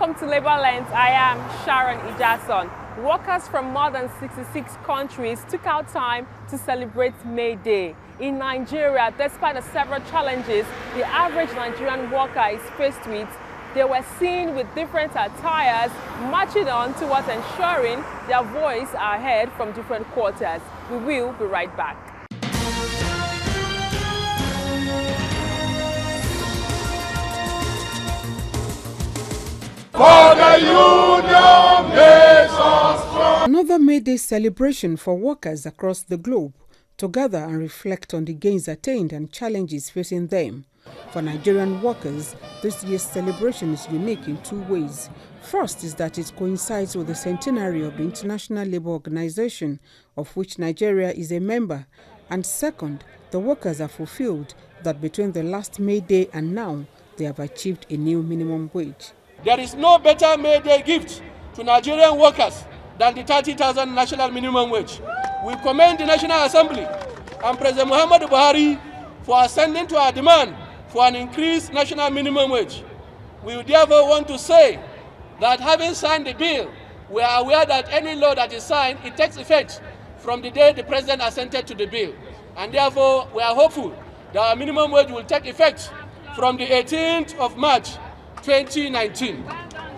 Welcome to Labour Lens. I am Sharon Ijason. Workers from more than 66 countries took out time to celebrate May Day. In Nigeria, despite the several challenges the average Nigerian worker is faced with, they were seen with different attires, marching on towards ensuring their voice are heard from different quarters. We will be right back. For the union makes us strong. Another May Day celebration for workers across the globe to gather and reflect on the gains attained and challenges facing them. For Nigerian workers, this year's celebration is unique in two ways. First is that it coincides with the centenary of the International Labour Organization, of which Nigeria is a member. And second, the workers are fulfilled that between the last May Day and now, they have achieved a new minimum wage. There is no better May Day gift to Nigerian workers than the 30,000 national minimum wage. We commend the National Assembly and President Muhammadu Buhari for ascending to our demand for an increased national minimum wage. We therefore want to say that having signed the bill, we are aware that any law that is signed, it takes effect from the day the President assented to the bill. And therefore, we are hopeful that our minimum wage will take effect from the 18th of March 2019.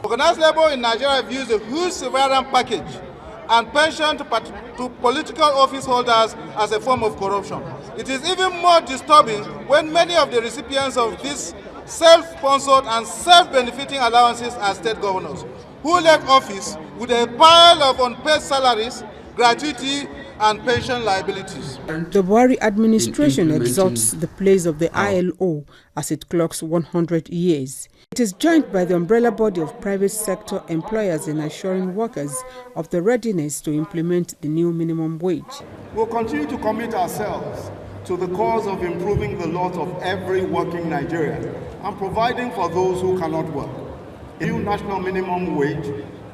Organized labor in Nigeria views a huge severance package and pension to political office holders as a form of corruption. It is even more disturbing when many of the recipients of these self-sponsored and self-benefiting allowances are state governors, who left office with a pile of unpaid salaries, gratuity, and pension liabilities. The Buhari administration exalts the place of the ILO as it clocks 100 years. It is joined by the umbrella body of private sector employers in assuring workers of the readiness to implement the new minimum wage. We'll continue to commit ourselves to the cause of improving the lot of every working Nigerian and providing for those who cannot work. A new national minimum wage,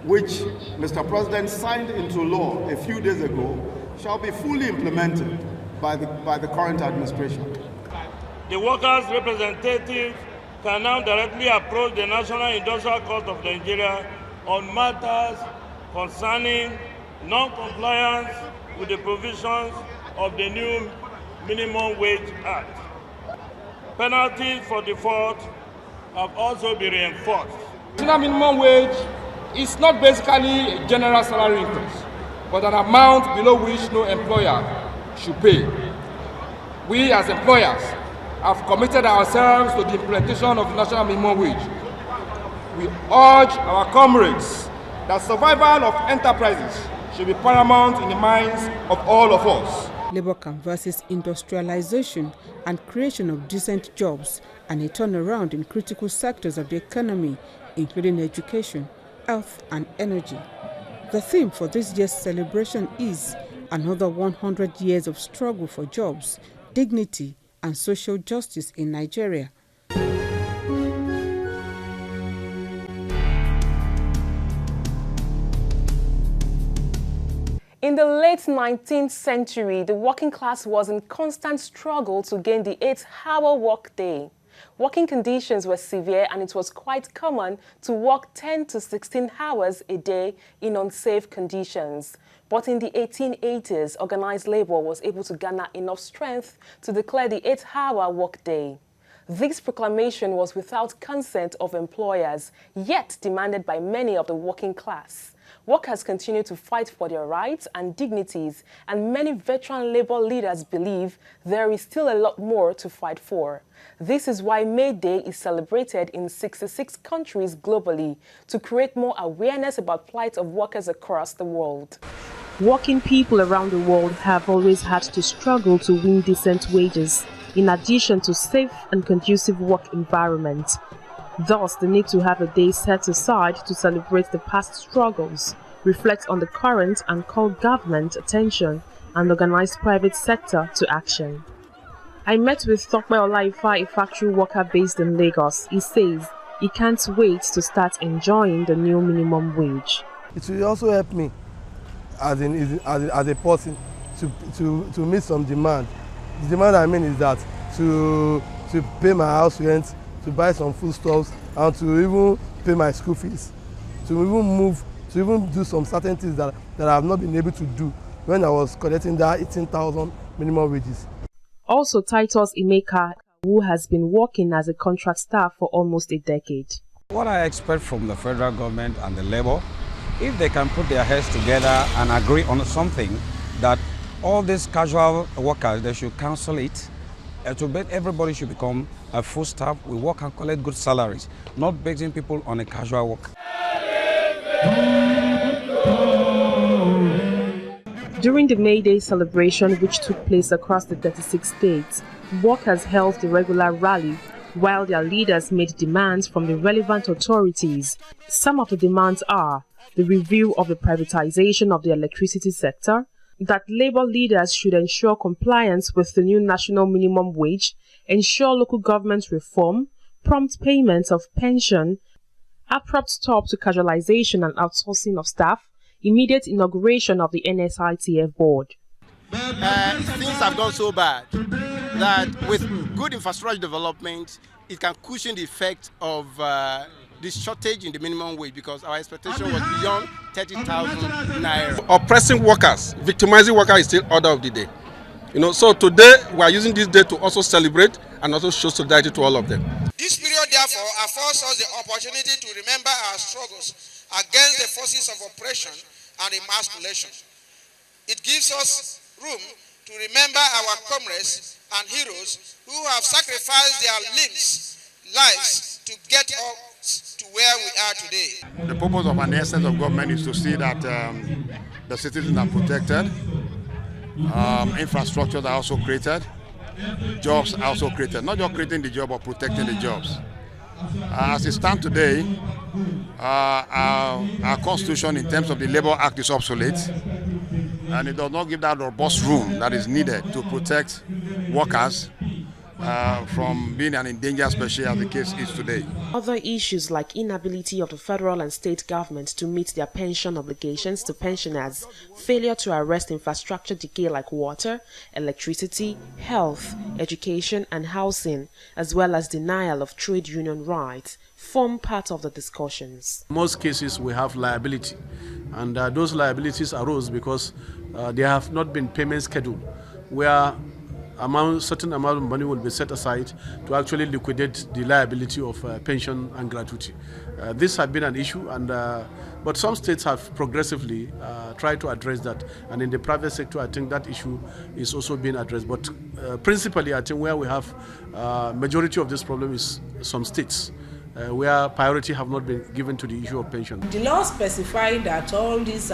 which Mr. President signed into law a few days ago, shall be fully implemented by the current administration. The workers' representatives can now directly approach the National Industrial Court of Nigeria on matters concerning non-compliance with the provisions of the new Minimum Wage Act. Penalties for default have also been reinforced. National minimum wage is not basically a general salary increase, but an amount below which no employer should pay. We as employers have committed ourselves to the implementation of the national minimum wage. We urge our comrades that survival of enterprises should be paramount in the minds of all of us. Labour canvasses industrialization and creation of decent jobs and a turnaround in critical sectors of the economy, including education, health and energy. The theme for this year's celebration is another 100 years of struggle for jobs, dignity and social justice in Nigeria. In the late 19th century, the working class was in constant struggle to gain the 8-hour workday. Working conditions were severe and it was quite common to work 10 to 16 hours a day in unsafe conditions. But in the 1880s, organized labor was able to garner enough strength to declare the 8-hour workday. This proclamation was without consent of employers, yet demanded by many of the working class. Workers continue to fight for their rights and dignities, and many veteran labor leaders believe there is still a lot more to fight for. This is why May Day is celebrated in 66 countries globally to create more awareness about the plight of workers across the world. Working people around the world have always had to struggle to win decent wages, in addition to safe and conducive work environment. Thus, the need to have a day set aside to celebrate the past struggles, reflect on the current and call government attention and organize private sector to action. I met with Tope Olaifa, a factory worker based in Lagos. He says he can't wait to start enjoying the new minimum wage. It will also help me as a person to meet some demand. The demand I mean is that to pay my house rent, to buy some foodstuffs, and to even pay my school fees. to even move, to even do some certain things that I have not been able to do when I was collecting that 18,000 minimum wages. Also, Titus Emeka, who has been working as a contract staff for almost a decade. What I expect from the federal government and the labor, if they can put their heads together and agree on something, that all these casual workers, they should cancel it, everybody should become a full staff. We work and collect good salaries, not basing people on a casual work. During the May Day celebration, which took place across the 36 states, workers held the regular rally while their leaders made demands from the relevant authorities. Some of the demands are the review of the privatization of the electricity sector, that labor leaders should ensure compliance with the new national minimum wage, ensure local government reform, prompt payment of pension, abrupt stop to casualization and outsourcing of staff, immediate inauguration of the NSITF board. Things have gone so bad that with good infrastructure development, it can cushion the effect of this shortage in the minimum wage, because our expectation was beyond 30,000 naira. Oppressing workers, victimizing workers is still order of the day. So today we are using this day to also celebrate and also show solidarity to all of them. This period, therefore, affords us the opportunity to remember our struggles against the forces of oppression and emasculation. It gives us room to remember our comrades and heroes who have sacrificed their lives to get us to where we are today. The purpose of an essence of government is to see that the citizens are protected, infrastructures are also created, jobs are also created. Not just creating the job, but protecting the jobs. As it stands today, our constitution in terms of the Labour Act is obsolete, and it does not give that robust room that is needed to protect workers from being an endangered species as the case is today. Other issues like inability of the federal and state government to meet their pension obligations to pensioners, failure to arrest infrastructure decay like water, electricity, health, education and housing, as well as denial of trade union rights, form part of the discussions. In most cases we have liability, and those liabilities arose because there have not been payment scheduled where certain amount of money will be set aside to actually liquidate the liability of pension and gratuity. This has been an issue, but some states have progressively tried to address that, and in the private sector I think that issue is also being addressed. But principally I think where we have majority of this problem is some states where priority have not been given to the issue of pension. The law specifies that all these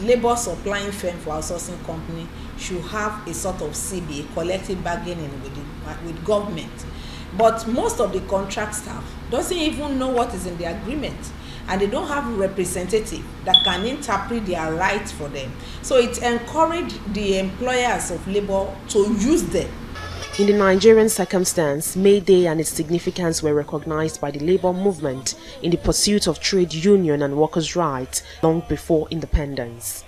labor supplying firm for outsourcing company should have a sort of CBA, collective bargaining with government. But most of the contract staff doesn't even know what is in the agreement, and they don't have a representative that can interpret their rights for them. So it encouraged the employers of labor to use them. In the Nigerian circumstance, May Day and its significance were recognized by the labor movement in the pursuit of trade union and workers' rights long before independence.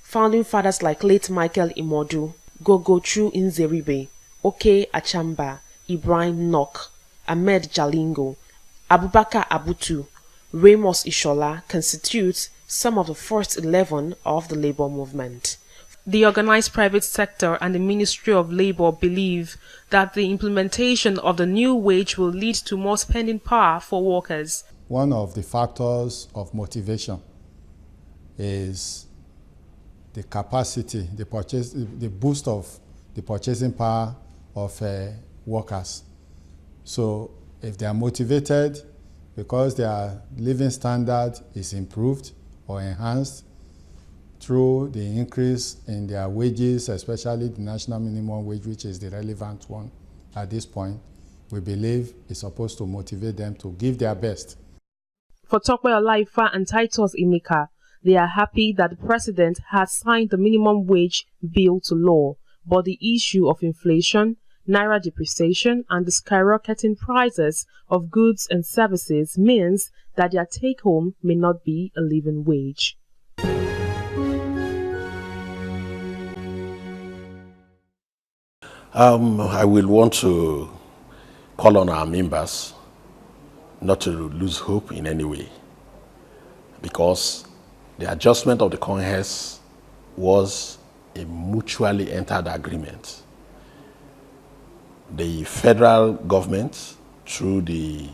Founding fathers like late Michael Imodu, Gogochu Nzeribe, Oke Achamba, Ibrahim Nok, Ahmed Jalingo, Abubakar Abutu, Ramos Ishola constitute some of the first 11 of the labor movement. The organized private sector and the Ministry of Labor believe that the implementation of the new wage will lead to more spending power for workers. One of the factors of motivation is the capacity, the boost of the purchasing power of workers. So if they are motivated because their living standard is improved or enhanced through the increase in their wages, especially the national minimum wage, which is the relevant one at this point, we believe is supposed to motivate them to give their best. For Tokwe Olaifa and Titus Emeka, they are happy that the president has signed the minimum wage bill to law, but the issue of inflation, naira depreciation, and the skyrocketing prices of goods and services means that their take-home may not be a living wage. I will want to call on our members not to lose hope in any way. because the adjustment of the CONHES was a mutually entered agreement. The federal government, through the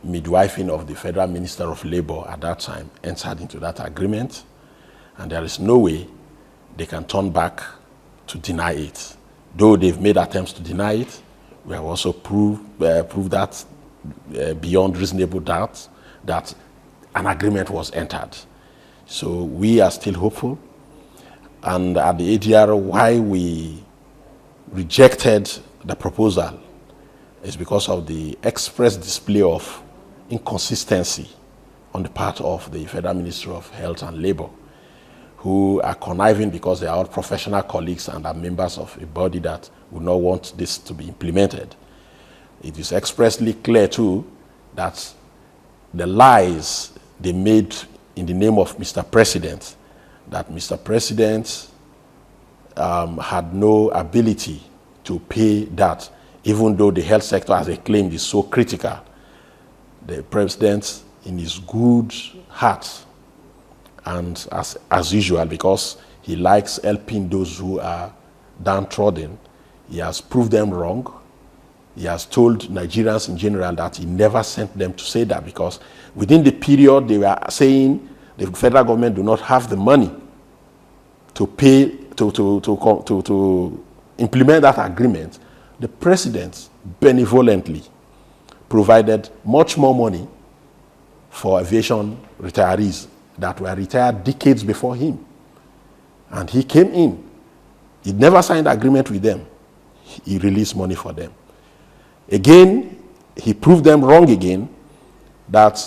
midwifing of the Federal Minister of Labor at that time, entered into that agreement, and there is no way they can turn back to deny it. Though they've made attempts to deny it, we have also proved that beyond reasonable doubt that an agreement was entered. So we are still hopeful. And at the ADR, why we rejected the proposal is because of the express display of inconsistency on the part of the Federal Ministry of Health and Labor, who are conniving because they are all professional colleagues and are members of a body that would not want this to be implemented. It is expressly clear too that the lies they made in the name of Mr. President, that Mr. President had no ability to pay that, even though the health sector, as they claimed, is so critical. The President, in his good heart, and as usual, because he likes helping those who are downtrodden, he has proved them wrong. He has told Nigerians in general that he never sent them to say that, because within the period they were saying the federal government do not have the money to pay, to implement that agreement. The President benevolently provided much more money for aviation retirees that were retired decades before him. And he came in. He never signed an agreement with them. He released money for them. Again, he proved them wrong again, that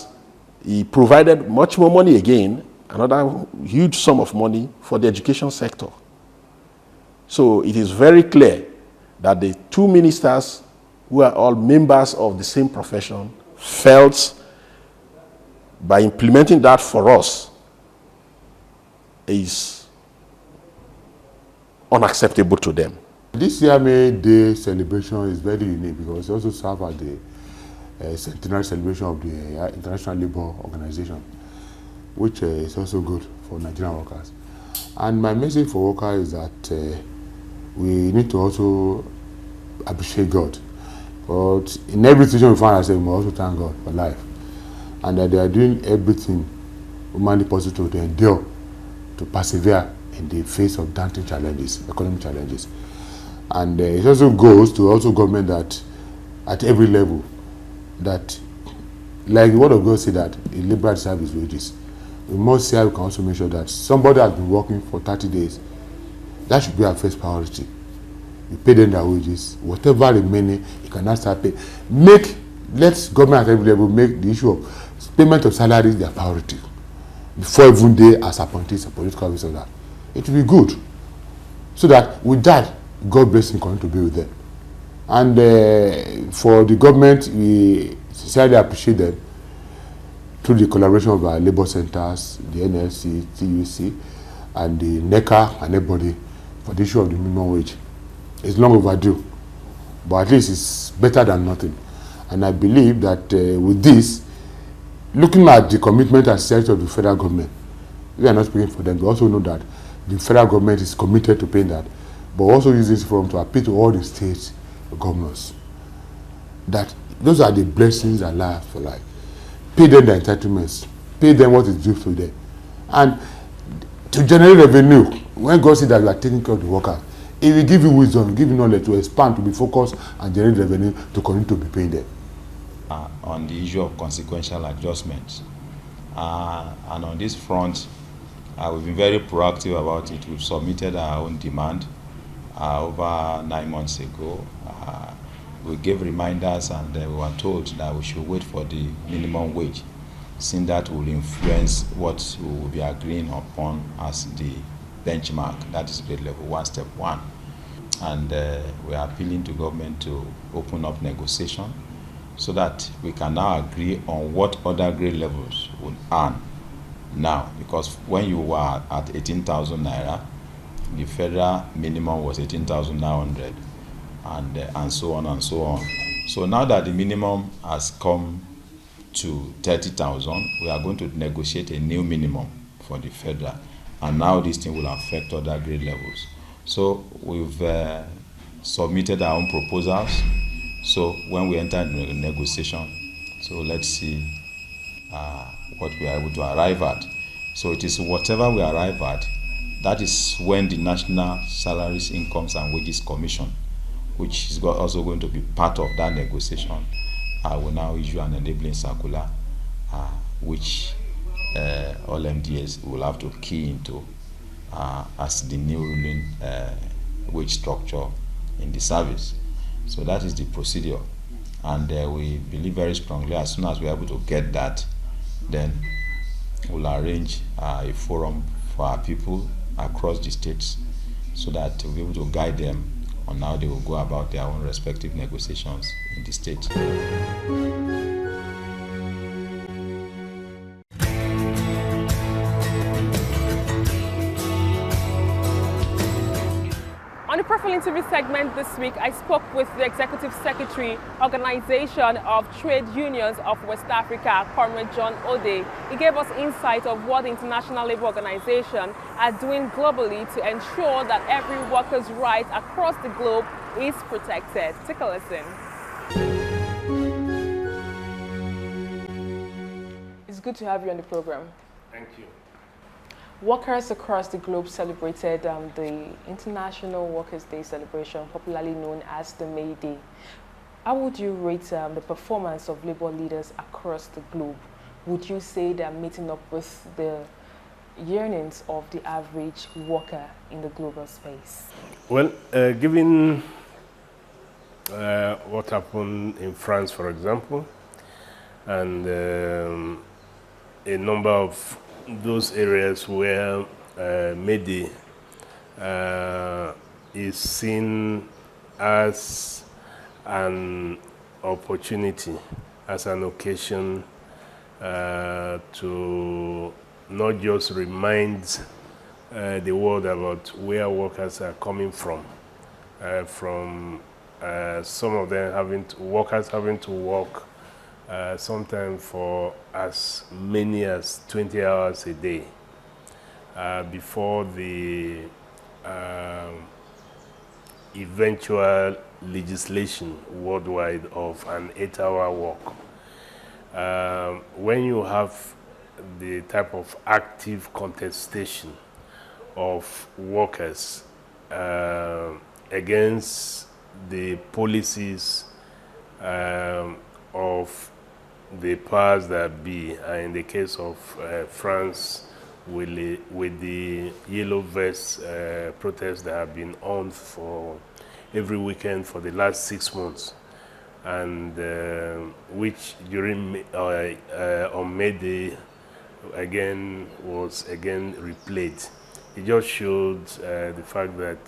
he provided much more money again, another huge sum of money for the education sector. So it is very clear that the two ministers, who are all members of the same profession, felt by implementing that for us is unacceptable to them. This year May Day celebration is very unique because it also serves as the centenary celebration of the International Labour Organization, which is also good for Nigerian workers. And my message for workers is that we need to also appreciate God. But in every situation we find ourselves, we must also thank God for life. And that they are doing everything humanly possible to endure, to persevere in the face of daunting challenges, economic challenges. And it also goes to government that at every level, that like the word of God said that a liberal deserves his wages. We must say, we can also make sure that somebody has been working for 30 days. That should be our first priority. You pay them their wages, whatever remaining, you can now start paying. Let government at every level make the issue of payment of salaries their priority before even they as appointees and political officers. That it will be good, so that with that, God blessing continue to be with them. And for the government, we sincerely appreciate them through the collaboration of our labor centers, the NLC, TUC, and the NECA and everybody for the issue of the minimum wage. It's long overdue, but at least it's better than nothing. And I believe that with this, looking at the commitment and sincerity of the federal government, we are not speaking for them. We also know that the federal government is committed to paying that, but also use this forum to appeal to all the state governors that those are the blessings Allah has for life. Pay them the entitlements, pay them what is due to them, and to generate revenue. When God says that you are taking care of the worker, He will give you wisdom, give you knowledge to expand, to be focused, and generate revenue to continue to be paying them. On the issue of consequential adjustments, and on this front, we've been very proactive about it. We've submitted our own demand over 9 months ago. We gave reminders, and we were told that we should wait for the minimum wage, since that will influence what we will be agreeing upon as the benchmark. That is grade level 1, step 1. And we are appealing to government to open up negotiation so that we can now agree on what other grade levels would earn now. Because when you were at 18,000 naira, the federal minimum was 18,900, and so on and so on. So now that the minimum has come to 30,000, we are going to negotiate a new minimum for the federal, and now this thing will affect other grade levels. So we've submitted our own proposals. So when we enter the negotiation, so let's see what we are able to arrive at. So it is whatever we arrive at, that is when the National Salaries, Incomes and Wages Commission, which is also going to be part of that negotiation, will now issue an enabling circular, which all MDAs will have to key into as the new ruling wage structure in the service. So that is the procedure, and we believe very strongly as soon as we are able to get that, then we'll arrange a forum for our people across the states so that we'll be able to guide them on how they will go about their own respective negotiations in the state. On the Profile Interview segment this week, I spoke with the Executive Secretary, Organization of Trade Unions of West Africa, Comrade John Ode. He gave us insight of what the International Labour Organization are doing globally to ensure that every worker's right across the globe is protected. Take a listen. It's good to have you on the program. Thank you. Workers across the globe celebrated the International Workers' Day celebration, popularly known as the May Day. How would you rate the performance of labor leaders across the globe? Would you say they're meeting up with the yearnings of the average worker in the global space? Well, given what happened in France, for example, and a number of those areas where May Day is seen as an opportunity, as an occasion to not just remind the world about where workers are coming from some of them workers having to work sometimes for as many as 20 hours a day before the eventual legislation worldwide of an 8-hour work. When you have the type of active contestation of workers against the policies of the powers that be, in the case of France, with the yellow vest protests that have been on for every weekend for the last 6 months, and which during on May Day again was replayed. It just showed the fact that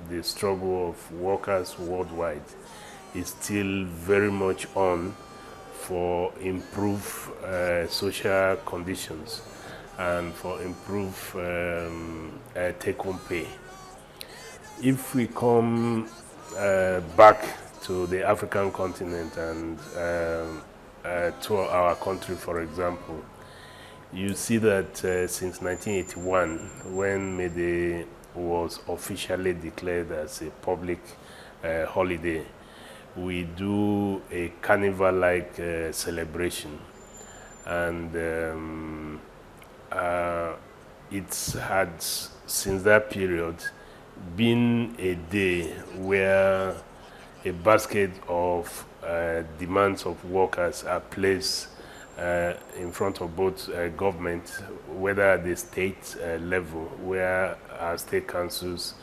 the struggle of workers worldwide is still very much on for improved social conditions and for improved take-home pay. If we come back to the African continent and to our country, for example, you see that since 1981, when May Day was officially declared as a public holiday, we do a carnival-like celebration, and it's had, since that period, been a day where a basket of demands of workers are placed in front of both government, whether at the state level, where our state councils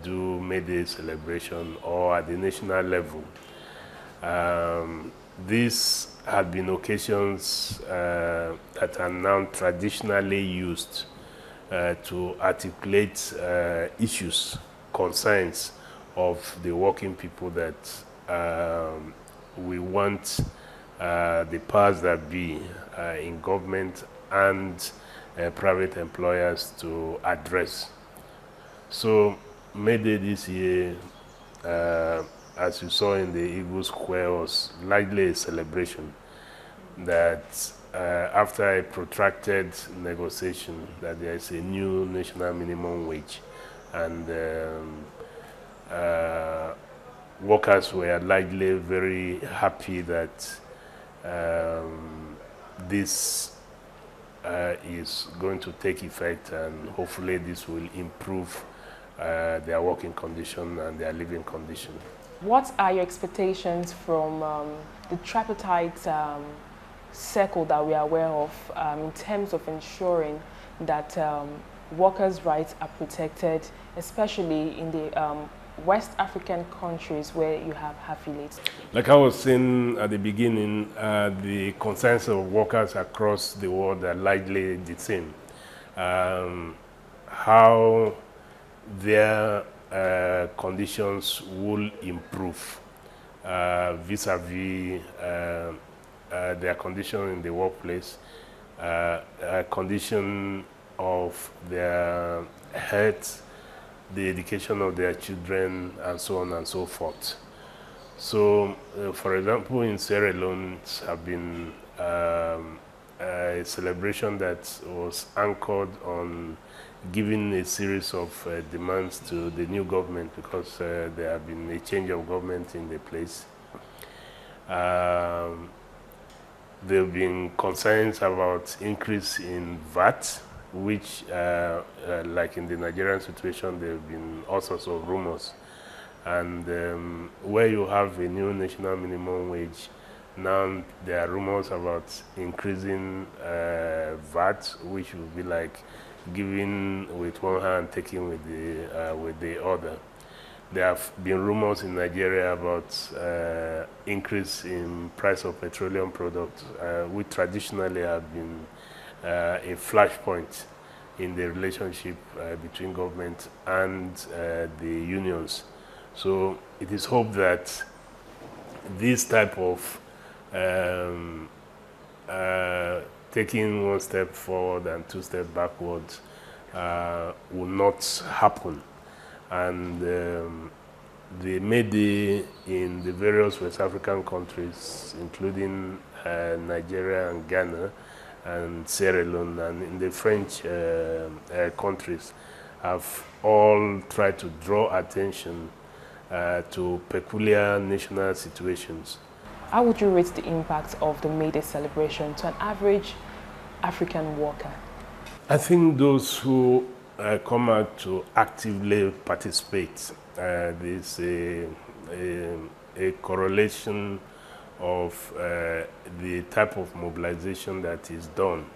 do May Day celebration, or at the national level. These have been occasions that are now traditionally used to articulate issues, concerns of the working people that we want the powers that be in government and private employers to address. So May Day this year, as you saw in the Eagle Square, was largely a celebration. that after a protracted negotiation, that there is a new national minimum wage, and workers were largely very happy that this is going to take effect, and hopefully this will improve their working condition and their living condition. What are your expectations from the tripartite circle that we are aware of in terms of ensuring that workers' rights are protected, especially in the West African countries where you have affiliates? Like I was saying at the beginning, the concerns of workers across the world are largely the same. How their conditions will improve vis-a-vis their condition in the workplace, condition of their health, the education of their children, and so on and so forth. So, for example, in Sierra Leone, it's have been a celebration that was anchored on giving a series of demands to the new government, because there have been a change of government in the place. There have been concerns about increase in VAT, which, like in the Nigerian situation, there have been all sorts of rumors. And where you have a new national minimum wage, now there are rumors about increasing VAT, which will be like giving with one hand, taking with the other. There have been rumors in Nigeria about increase in price of petroleum products, which traditionally have been a flashpoint in the relationship between government and the unions. So it is hoped that this type of taking one step forward and two steps backwards will not happen. And the May Day in the various West African countries, including Nigeria and Ghana and Sierra Leone, and in the French countries, have all tried to draw attention to peculiar national situations. How would you rate the impact of the May Day celebration to an average African worker? I think those who come out to actively participate, there's a correlation of the type of mobilization that is done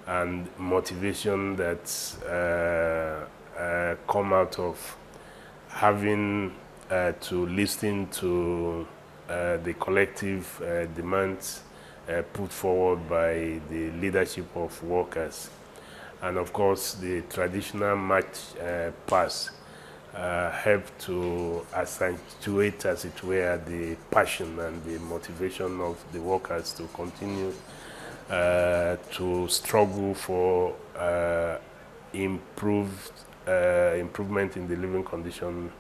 and motivation that come out of having to listen to the collective demands put forward by the leadership of workers. And of course, the traditional march past help to accentuate, as it were, the passion and the motivation of the workers to continue to struggle for improvement in the living condition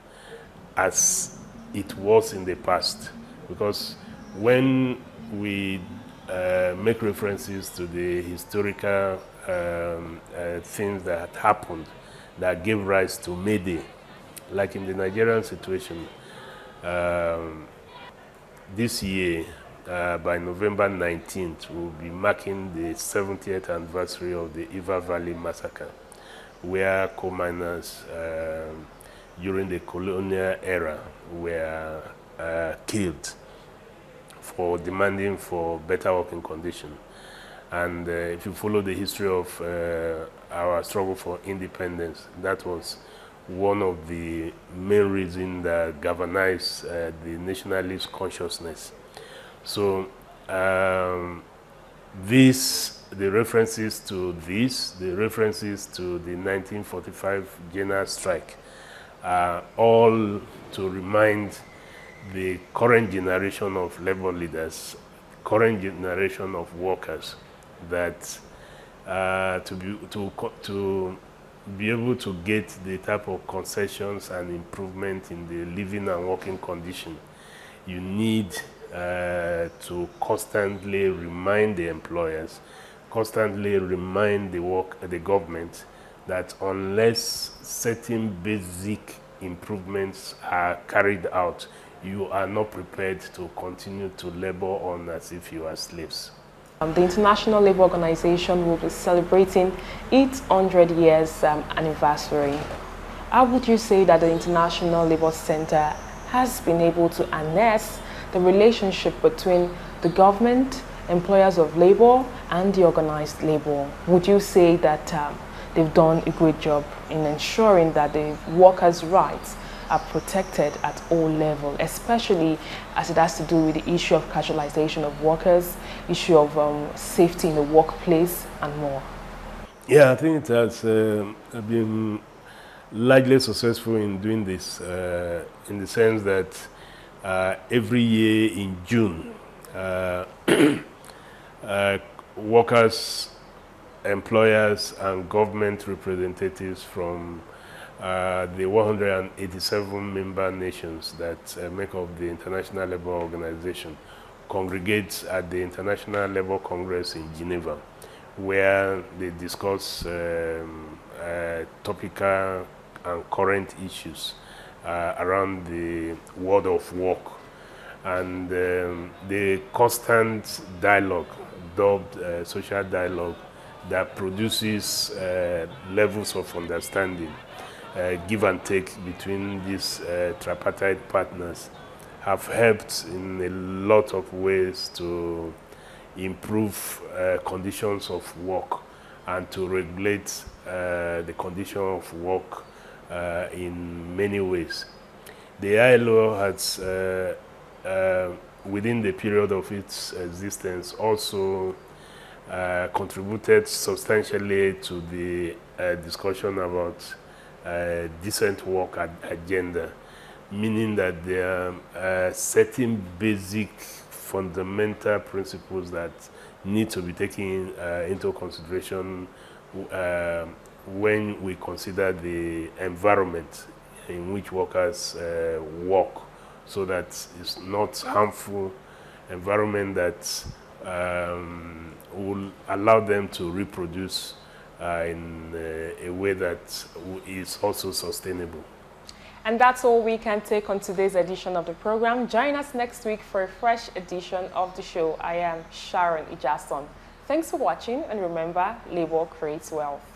as it was in the past. Because when we make references to the historical things that had happened that gave rise to May Day, like in the Nigerian situation, this year, by November 19th, we'll be marking the 70th anniversary of the Iva Valley Massacre, where coal miners during the colonial era were killed for demanding for better working conditions. And if you follow the history of our struggle for independence, that was one of the main reasons that galvanized the nationalist consciousness. So the references to this, the references to the 1945 general strike, are all to remind the current generation of labor leaders, current generation of workers, that to be able to get the type of concessions and improvement in the living and working condition, you need to constantly remind the employers, constantly remind the government that unless certain basic improvements are carried out, you are not prepared to continue to labor on as if you are slaves. The International Labour Organization will be celebrating its 100 years anniversary. How would you say that the International Labour Center has been able to harness the relationship between the government, employers of labor, and the organized labor? Would you say that they've done a great job in ensuring that the workers' rights are protected at all levels, especially as it has to do with the issue of casualization of workers, issue of safety in the workplace, and more? Yeah, I think it has been largely successful in doing this, in the sense that every year in June, workers, employers, and government representatives from the 187 member nations that make up the International Labour Organization congregate at the International Labour Congress in Geneva, where they discuss topical and current issues around the world of work, and the constant dialogue, dubbed social dialogue, that produces levels of understanding, give and take between these tripartite partners, have helped in a lot of ways to improve conditions of work and to regulate the condition of work in many ways. The ILO has, within the period of its existence, also contributed substantially to the discussion about decent work agenda, meaning that there are certain basic fundamental principles that need to be taken into consideration when we consider the environment in which workers work, so that it's not harmful environment that will allow them to reproduce in a way that is also sustainable. And that's all we can take on today's edition of the program. Join us next week for a fresh edition of the show. I am Sharon Ijason. Thanks for watching, and remember, labor creates wealth.